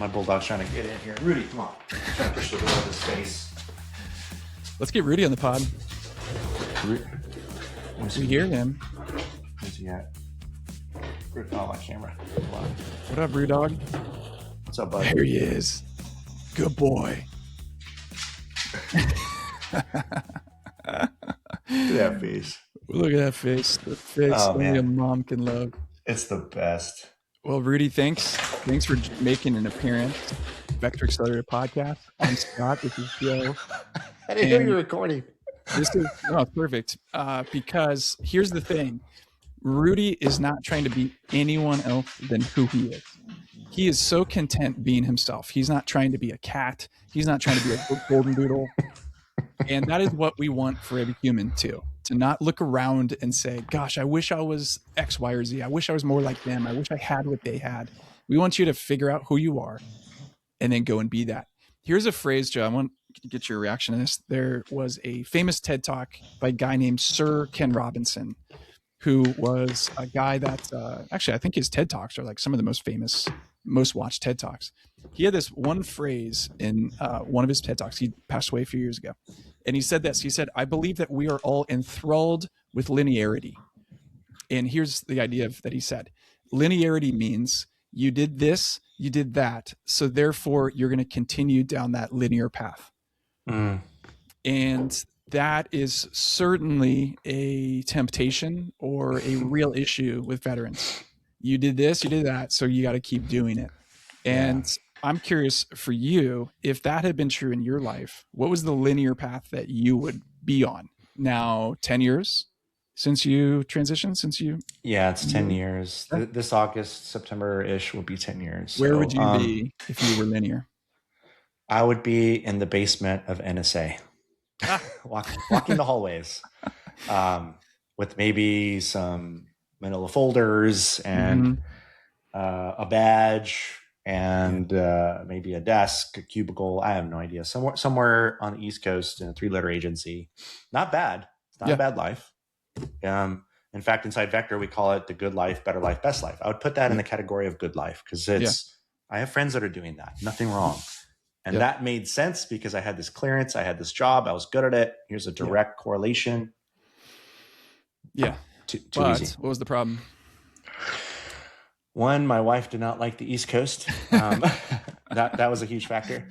My bulldog's trying to get in here. Rudy, come on. I'm trying to push the door with his face. Let's get Rudy on the pod. We hear him. Where's he at? Oh, my camera. Hold on. What up, Brew Dog? What's up, bud? There he is. Good boy. Look at that face. Look at that face. The face only a mom can love. It's the best. Well, Rudy, thanks for making an appearance. Vector Accelerator Podcast. I'm Scott. This is Joe. I didn't hear you recording. This is perfect. Because here's the thing. Rudy is not trying to be anyone else than who he is. He is so content being himself. He's not trying to be a cat. He's not trying to be a golden doodle. And that is what we want for every human too. To not look around and say, gosh, I wish I was X, Y, or Z. I wish I was more like them. I wish I had what they had. We want you to figure out who you are and then go and be that. Here's a phrase, Joe. I want to get your reaction to this. There was a famous TED Talk by a guy named Sir Ken Robinson, who was a guy that actually, I think his TED Talks are like some of the most famous, most watched TED Talks. He had this one phrase in one of his TED Talks. He passed away a few years ago. And he said this. He said, I believe that we are all enthralled with linearity. And here's the idea that he said. Linearity means you did this, you did that. So therefore, you're going to continue down that linear path. Mm. And that is certainly a temptation or a real issue with veterans. You did this, you did that, so you got to keep doing it. And I'm curious for you, if that had been true in your life, what was the linear path that you would be on? Now, 10 years since you transitioned, Yeah, it's 10 years. This August, September-ish will be 10 years. Where would you be if you were linear? I would be in the basement of NSA, walking the hallways with maybe some manila folders and a badge and maybe a desk, a cubicle. I have no idea. Somewhere on the East Coast in a 3-letter agency. Not bad. It's not a bad life. In fact, inside Vector, we call it the good life, better life, best life. I would put that in the category of good life because I have friends that are doing that. Nothing wrong. And that made sense because I had this clearance. I had this job. I was good at it. Here's a direct correlation. Yeah. Too but easy. What was the problem? One, my wife did not like the East Coast. That was a huge factor.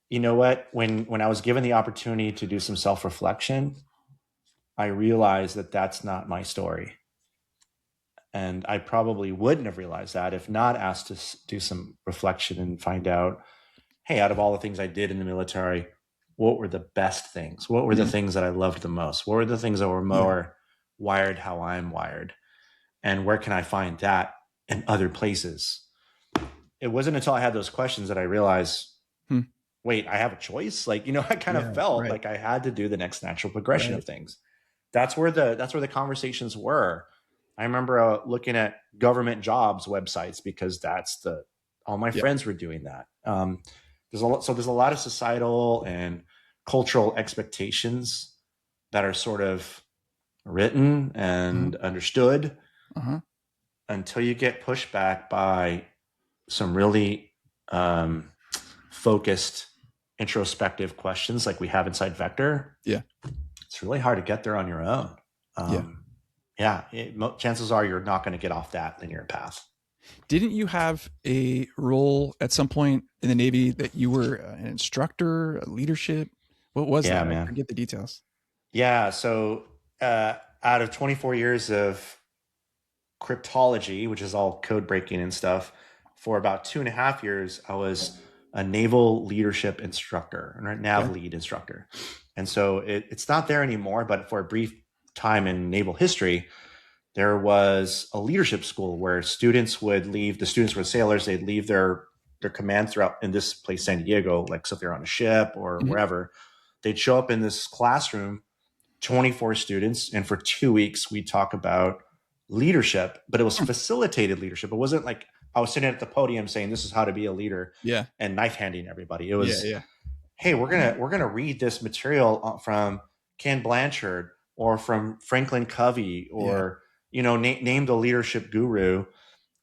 You know what? When I was given the opportunity to do some self-reflection, I realized that that's not my story. And I probably wouldn't have realized that if not asked to do some reflection and find out, hey, out of all the things I did in the military, what were the best things? What were the things that I loved the most? What were the things that were more wired how I'm wired? And where can I find that in other places? It wasn't until I had those questions that I realized, wait, I have a choice? Like, I kind of felt like I had to do the next natural progression of things. That's where the conversations were. I remember looking at government jobs websites because all my friends were doing that. There's a lot of societal and cultural expectations that are sort of written and understood until you get pushed back by some really focused introspective questions like we have inside Vector. Yeah. It's really hard to get there on your own. Chances are you're not going to get off that linear path. Didn't you have a role at some point in the Navy that you were an instructor, a leadership? What was that? Man. I forget the details. Yeah. So out of 24 years of cryptology, which is all code breaking and stuff, for about 2.5 years, I was a naval leadership instructor, right? Nav lead instructor. And so it's not there anymore, but for a brief time in naval history, there was a leadership school where students would leave. The students were sailors. They'd leave their command throughout, in this place, San Diego, like so if they're on a ship or wherever, they'd show up in this classroom, 24 students. And for 2 weeks, we'd talk about leadership, but it was facilitated leadership. It wasn't like I was sitting at the podium saying, this is how to be a leader and knife handing everybody. It was, hey, we're going to read this material from Ken Blanchard or from Franklin Covey or, name the leadership guru.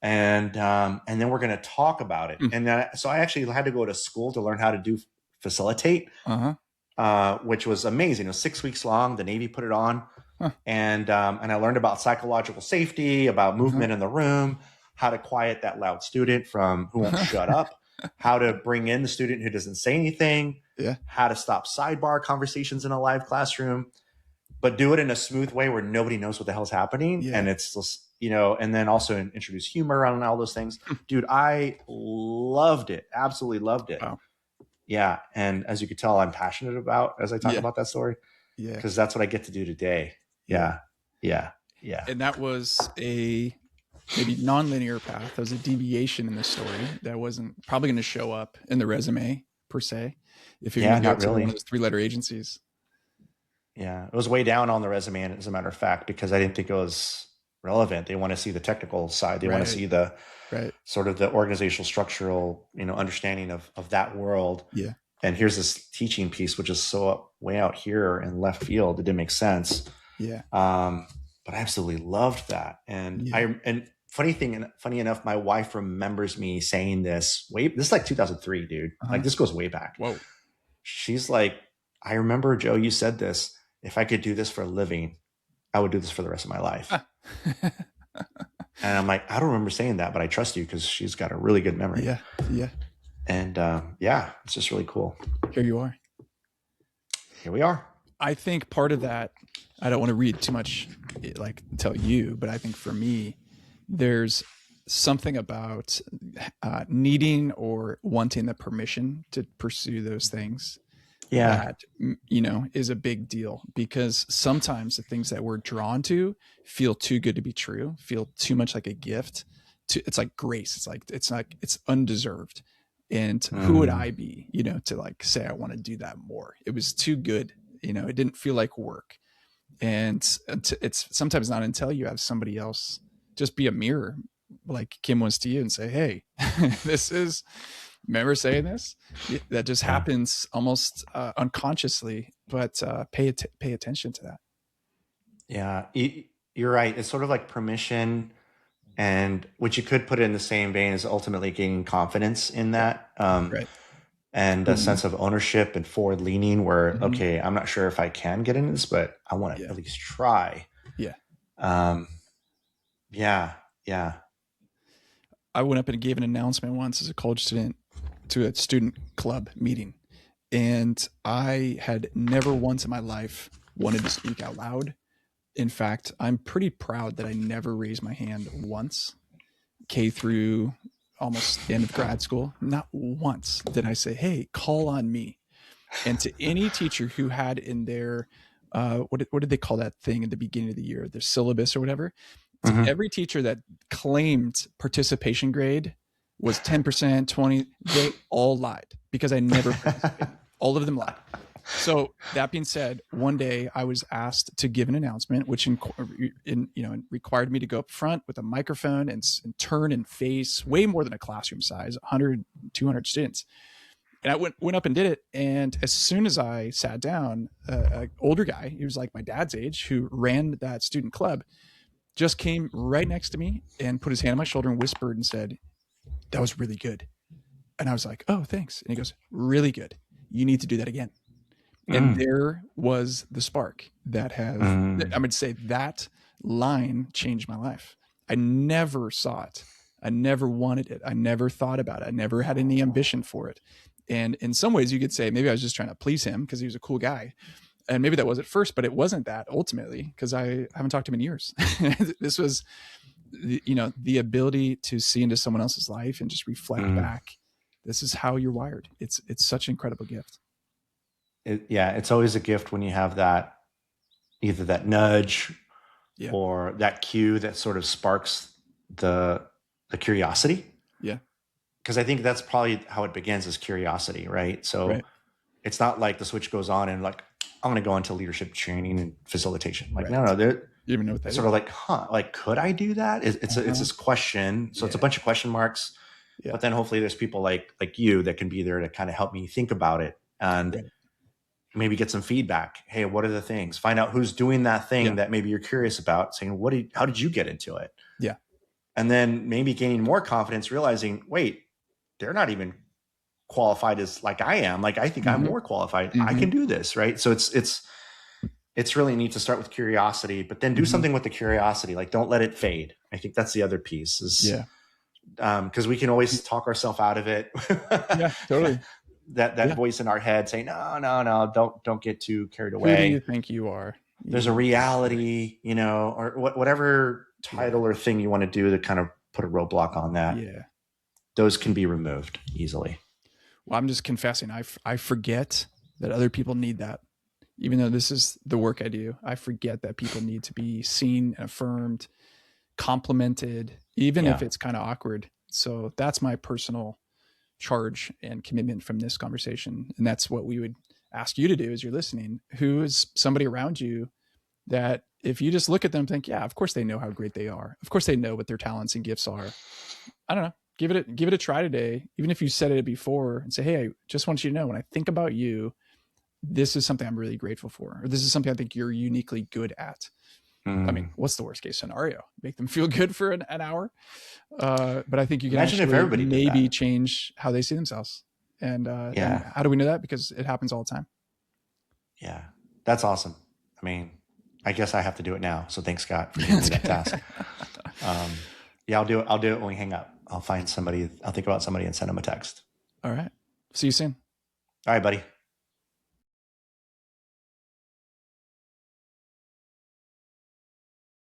and then we're going to talk about it. And so I actually had to go to school to learn how to facilitate, which was amazing. It was 6 weeks long. The Navy put it on. And I learned about psychological safety, about movement in the room, how to quiet that loud student who won't shut up, how to bring in the student who doesn't say anything, how to stop sidebar conversations in a live classroom, but do it in a smooth way where nobody knows what the hell's happening. And it's just, and then also introduce humor around all those things. Dude, I loved it. Absolutely loved it. Wow. Yeah. And as you could tell, I'm passionate about as I talk about that story. Yeah. Because that's what I get to do today. Yeah. And that was a maybe non-linear path. That was a deviation in the story that wasn't probably going to show up in the resume per se. If you're going to go to one of those 3-letter agencies. Yeah. It was way down on the resume, as a matter of fact, because I didn't think it was relevant. They want to see the technical side. They want to see the sort of the organizational structural, understanding of that world. Yeah. And here's this teaching piece, which is so way out here in left field. It didn't make sense. Yeah. But I absolutely loved that. And funny enough, my wife remembers me saying this this is like 2003, dude. Like this goes way back. Whoa. She's like, I remember, Joe, you said this. If I could do this for a living, I would do this for the rest of my life. And I'm like, I don't remember saying that, but I trust you because she's got a really good memory. Yeah. And it's just really cool. Here you are. Here we are. I think part of that, I don't want to read too much, like tell you, but I think for me, there's something about needing or wanting the permission to pursue those things. That, is a big deal, because sometimes the things that we're drawn to feel too good to be true, feel too much like a gift. It's like grace. It's undeserved. And who would I be, to like say, I want to do that more. It was too good. It didn't feel like work. And it's sometimes not until you have somebody else just be a mirror, like Kim was to you, and say, hey, remember saying this? That just happens almost unconsciously, but pay attention to that. Yeah, you're right. It's sort of like permission, and which you could put it in the same vein as ultimately gaining confidence in that. And a sense of ownership and forward leaning where, okay, I'm not sure if I can get into this, but I want to at least try. Yeah. Yeah. I went up and gave an announcement once as a college student to a student club meeting. And I had never once in my life wanted to speak out loud. In fact, I'm pretty proud that I never raised my hand once, K through almost the end of grad school. Not once did I say, hey, call on me. And to any teacher who had in their, what did they call that thing at the beginning of the year, their syllabus or whatever, to every teacher that claimed participation grade was 10%, 20, they all lied because I never participated. All of them lied. So that being said, one day I was asked to give an announcement, which required me to go up front with a microphone and turn and face way more than a classroom size, 100, 200 students. And I went up and did it. And as soon as I sat down, an older guy, he was like my dad's age, who ran that student club, just came right next to me and put his hand on my shoulder and whispered and said, that was really good. And I was like, oh, thanks. And he goes, really good. You need to do that again. And there was the spark that has, I would say that line changed my life. I never saw it. I never wanted it. I never thought about it. I never had any ambition for it. And in some ways you could say, maybe I was just trying to please him because he was a cool guy. And maybe that was at first, but it wasn't that ultimately, because I haven't talked to him in years. This was, the ability to see into someone else's life and just reflect back. This is how you're wired. It's such an incredible gift. It's always a gift when you have that, either that nudge or that cue that sort of sparks the curiosity. Yeah. Because I think that's probably how it begins, is curiosity, right? So it's not like the switch goes on and like, I'm going to go into leadership training and facilitation. Like, no, you even know what that sort of like, like, could I do that? It's this question. So it's a bunch of question marks, but then hopefully there's people like you that can be there to kind of help me think about it and maybe get some feedback. Hey, what are the things? Find out who's doing that thing that maybe you're curious about, saying, how did you get into it? Yeah. And then maybe gaining more confidence, realizing, wait, they're not even qualified as like I am. Like, I think I'm more qualified. I can do this. Right. So it's really neat to start with curiosity, but then do something with the curiosity. Like, don't let it fade. I think that's the other piece is, because we can always talk ourselves out of it. Yeah, totally. that voice in our head saying, no, don't get too carried away. Who do you think you are? There's a reality, or whatever title or thing you want to do to kind of put a roadblock on that. Yeah. Those can be removed easily. Well, I'm just confessing. I forget that other people need that. Even though this is the work I do, I forget that people need to be seen and affirmed, complimented, even if it's kind of awkward. So that's my personal charge and commitment from this conversation. And that's what we would ask you to do as you're listening. Who is somebody around you that if you just look at them, think, yeah, of course they know how great they are. Of course they know what their talents and gifts are. I don't know. Give it a try today. Even if you said it before and say, hey, I just want you to know, when I think about you, this is something I'm really grateful for, or this is something I think you're uniquely good at. I mean, what's the worst case scenario? Make them feel good for an hour. But I think you can imagine if everybody maybe change how they see themselves. And how do we know that? Because it happens all the time. Yeah, that's awesome. I mean, I guess I have to do it now. So thanks, Scott, for giving me that task. I'll do it when we hang up. I'll find somebody. I'll think about somebody and send them a text. All right. See you soon. All right, buddy.